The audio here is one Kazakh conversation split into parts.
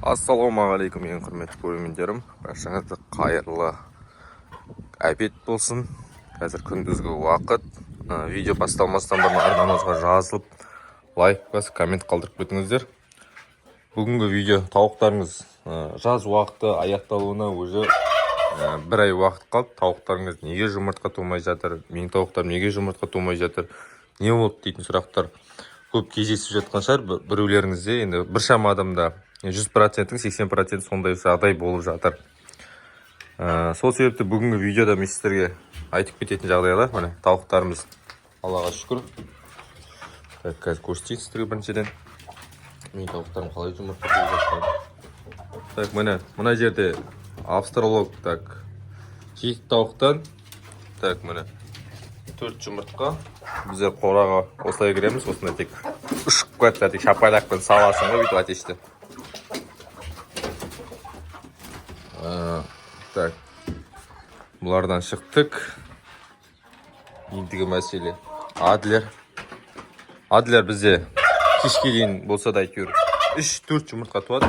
Ассалаумағалейкум ең құрметті көрермендерім. Баршаңызға қайырлы обед болсын. Қазір күндізгі уақыт. Видео басталмастан бұрын арнамызға жазылып, лайк басып, коммент қалдырып кетіңіздер. Бүгінгі видео тауықтарыңыз жаз уақыты аяқталуына уже бір ай уақыт қалды. Тауықтарыңыз неге жұмыртқа тумай жатыр? Менің тауықтарым неге жұмыртқа тумай жатыр? Не болды дейтін сұрақтар көп кездесіп жатқан шығар. Біреулеріңізде енді біршама адамда 100%-ің 80% сондай жағдай болып жатыр. Сол себепті бүгінгі видеода мен сіздерге айтып кететін жағдайлар. Міне тауықтарымыз Аллаға шүкір. Қазір көрсетейін сіздерге біріншіден. Менің тауықтарым қалай жұмыртқа туып жатқан. Так, мына жерде австралог жейік тауықтан. Так, міне 4 жұмыртқа. Біздер қораға осылай кіреміз. Осында тек ұшып кетті, тек шапайлақпен саласың ғой бүйтіп атешті. Так, бұлардан шықтық. Ендігі мәселе Адлер бізде кешке дейін болса да әйтеуір 3-4 жұмыртқа туады.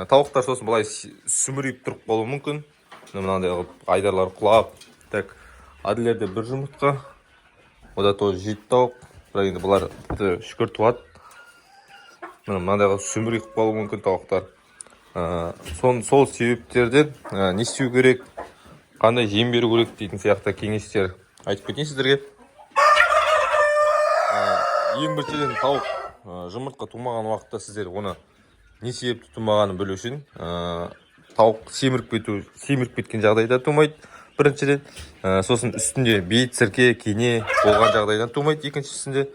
Тауықтар сосын бұлай сүмірейіп тұрып болуы мүмкін. Мынандай айдарлар құлап. Так, Адлерде 1 жұмыртқа. Ода тоже 7 тауық. Бірақ енді бұлар шүкір туады. Мынандай сүмірейіп болуы мүмкін тауықтар. Сол себептерден не істеу керек, қандай жем беру керек дейтін сияқты кеңестер айтып кетейін сіздерге. Ең біріншіден тауық жұмыртқа тумаған уақытта сіздер оны не себепті тумағанын білу үшін тауық семіріп кеткен жағдайда тумайды біріншіден. Сосын үстінде бейіт, сірке, кене болған жағдайдан тумайды екіншісінде.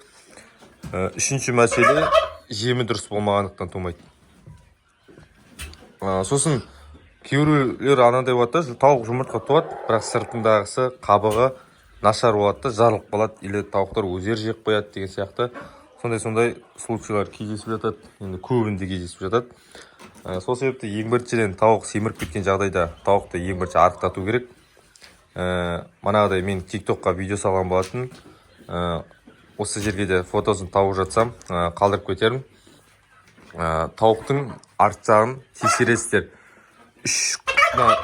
Үшінші мәселе жемі дұрыс болмағандықтан тумайды. Сосын кейбіреулер анандай болады, тауық жұмыртқа туады, бірақ сыртындағысы қабығы нашар болады, жарылып қалады, или тауықтар өздері жеп қояды деген сияқты. Сондай случайлар кездесіп жатады, енді көбінде кездесіп жатады. Сол себепті ең біріншіден тауық семіріп кеткен жағдайда тауықты ең бірінші арықтату керек. Манағыдай мен тиктокқа видео салған болатын. Осы жерге де фотосын тауып жатсам қалдырып кетерім. Тауықтың арт жағын тексересіздер. 3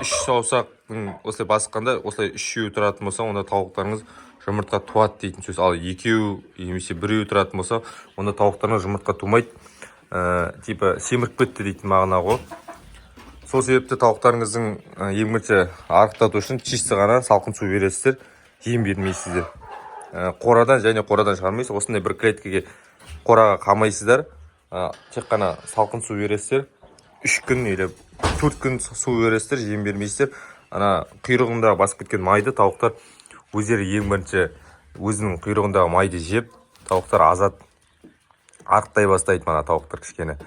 саусақтың осылай басқанда, осылай 3 тұратын болса, онда тауықтарыңыз жұмыртқа туады дейтін сөз. Ал 2 немесе 1 тұратын болса, онда тауықтарыңыз жұмыртқа тумайды. Типа семіріп кетті дейтін мағына ғой. Сол себепті тауықтарыңыздың ең бірінші арықтату үшін чисті ғана салқын су бересіздер, жем бермейсіздер. Қорадан шығармайсыз. Осындай бір клеткеге қораға қамайсыздар. Тек қана салқын су бересіздер. 3 күн или 4 күн су бересіздер, жем бермейсіздер. Құйрығында басып кеткен майды тауықтар өздері ең бірінші өзінің құйрығындағы майды жеп, тауықтар азат арықтай бастайды. Мана тауықтар кішкене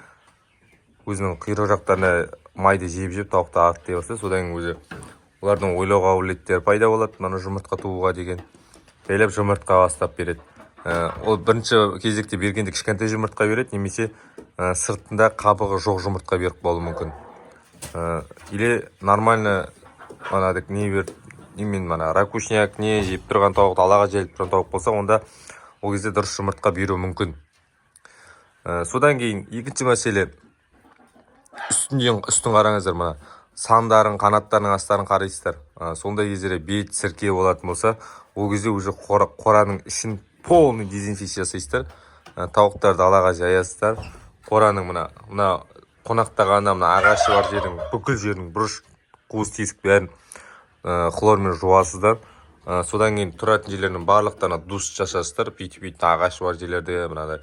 өзінің құйрық жақтарына майды жеп тауықтар арықтай бастайды. Содан өзі олардың ойлау қабілеттері пайда болады. Мана жұмыртқа тууға деген бәйлеп жұмыртқа бастап береді. Ол бірінші кезекте бергенде кішкентай жұмыртқа береді, немесе сыртында қабығы жоқ жұмыртқа беріп болуы мүмкін. Или нормально ракушняк не жеп тұрған тауық, алаға желіп тұрған тауық болса, онда ол кезде дұрыс жұмыртқа беру мүмкін. Содан кейін екінші мәселе, үстін қараңыздар, мына сандарын, қанаттарының астарын қарайсыздар. Сондай кезде бейт, сірке болатын болса, ол кезде уже қораның ішін полный дезинфекция жасайсыздар. Тауықтарды алаға жаясыздар. Қораның мына қонақтағанда ағашы бар жердің, бүкіл жердің бұрыш, қуыс, тесік бәрін хлормен жуасыздар. Содан кейін тұратын жерлердің барлықтарына душ жасасыздар. Бүйтіп ағашы бар жерлерде мынандай.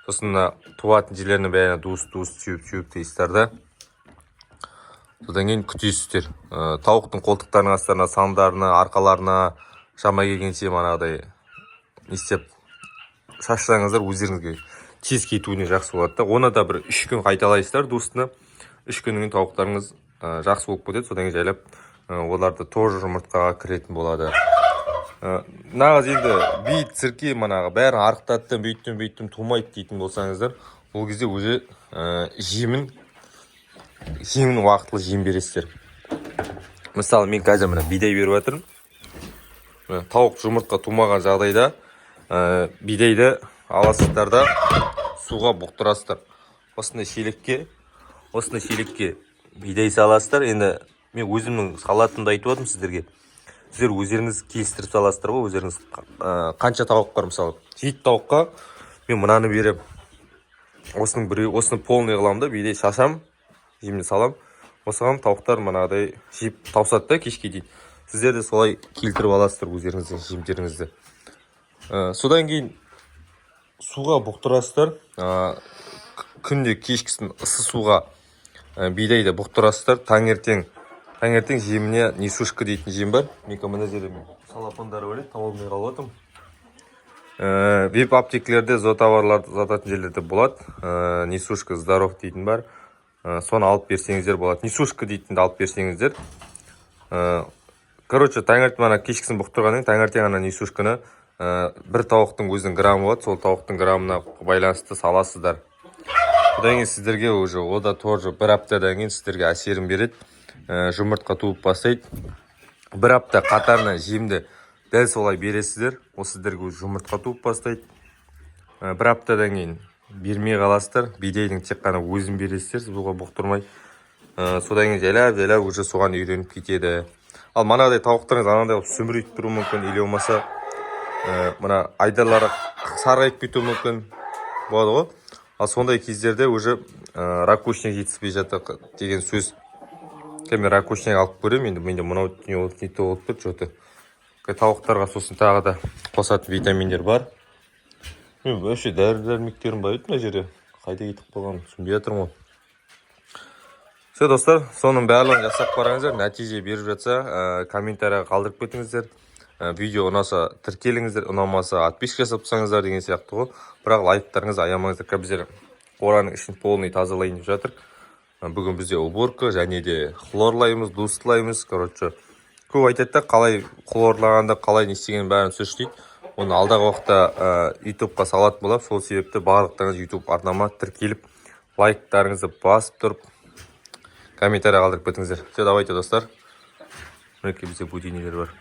Сосын туатын жерлерінің бәріне душ сүйіп дейсіздер да. Содан кейін күтесіздер. Тауықтың қолтықтарының астарына, сандарына, арқаларына шамай келгенше манағыдай не істеп шашсаңыздар, өздеріңізге тез кетуіне жақсы болады. Оны да бір 3 күн қайталайсыздар дустыны. 3 күннен кейін тауықтарыңыз жақсы болып кетеді. Содан кейін жайлап оларды тоже жұмыртқаға кіретін болады. Нағыз енді бейт, сірке манағы бәрін арықтаттым, бүйттім тумайды дейтін болсаңыздар, ол кезде уже жемін уақытылы жем бересіздер. Мысалы, мен қазір мына бидай беріп жатырмын. Тауық жұмыртқа тумаған жағдайда бидайды аласыздар да суға бұқтырасыздар. Осындай шелекке осындай шелекке бидай саласыздар. Енді мен өзімнің салатымды айтып отырмын сіздерге. Сіздер өздеріңіз келістіріп саласыздар ғой. Өздеріңіз қанша тауық бар, мысалы 7 тауыққа мен мынаны берем. Осыны полный қыламын да, бидай шашам, жеміне салам. Осыған тауықтар мынадай жеп таусады да кешке дейін. Сіздер де солай келтіріп аласыздар өздеріңіздің жемдеріңізді. Содан кейін суға бұқтырасыздар. Күнде кешкісін ысы суға бидайды бұқтырасыздар. Таңертең жеміне несушка дейтін жем бар. Мен мына жерде салапандары бар еді, таба алмай қалып отырмын. Веб аптекалерде зоотоварларды сататын жерлерде болады. Несушка здоров дейтін бар. Соны алып берсеңіздер болады. Несушка дейтінді алып берсеңіздер. Короче, таңертең ана кешкісін бұқтырғаннан таңертең ана несушканы бір тауықтың өзінің граммы болады. Сол тауықтың граммына байланысты саласыздар. Одан кейін сіздерге уже ода тоже бір аптадан кейін сіздерге әсерін береді. Жұмыртқа туып бастайды. Бір апта қатарынан жемді дәл солай бересіздер. Ол сіздерге жұмыртқа туып бастайды. Бір аптадан кейін бермей қаласыздар. Бидайдың тек қана өзін бересіздер, суға бұқтырмай. Содан кейін жайлап уже соған үйреніп кетеді. Ал мынадай тауықтарыңыз анандай сүмірейіп тұру мүмкін, или болмаса мына айдарлары сарғайып кетуі мүмкін болады ғой. Ал сондай кездерде уже ракушник жетіспей жатыр деген сөз. Мен ракушник алып көремін, менде мынау не толып тұр, что-то. Тауықтарға сосын тағы да қосатын витаминдер бар. Мен вообще дәрі-дәрмектерім бар еді мына жерде. Қайда кетіп қалғанын түсінбей жатырмын ғой. Все, достар, соның барлығын жасап қараңыздар. Нәтиже беріп жатса, комментарияға қалдырып кетіңіздер. Видео ұнаса тіркеліңіздер, ұнамаса отписка жасап тұрсаңыздар деген сияқты ғой. Бірақ лайктарыңыз аямаңыздар. Біздер қораның ішін полный тазалайын деп жатыр. Бүгін бізде уборка және де хлорлаймыз, дустылаймыз. Короче, көп айтады да, қалай хлорлағанда, қалай не істеген бәрін сөз дейді. Оны алдағы уақытта YouTube-қа салатын болады. Сол себепті барлықтарыңыз YouTube арнама тіркеліп, лайктарыңызды басып тұрып, комментария қалдырып кетіңіздер. Все, давайте, достар. Мінекей бізде будильниктер бар.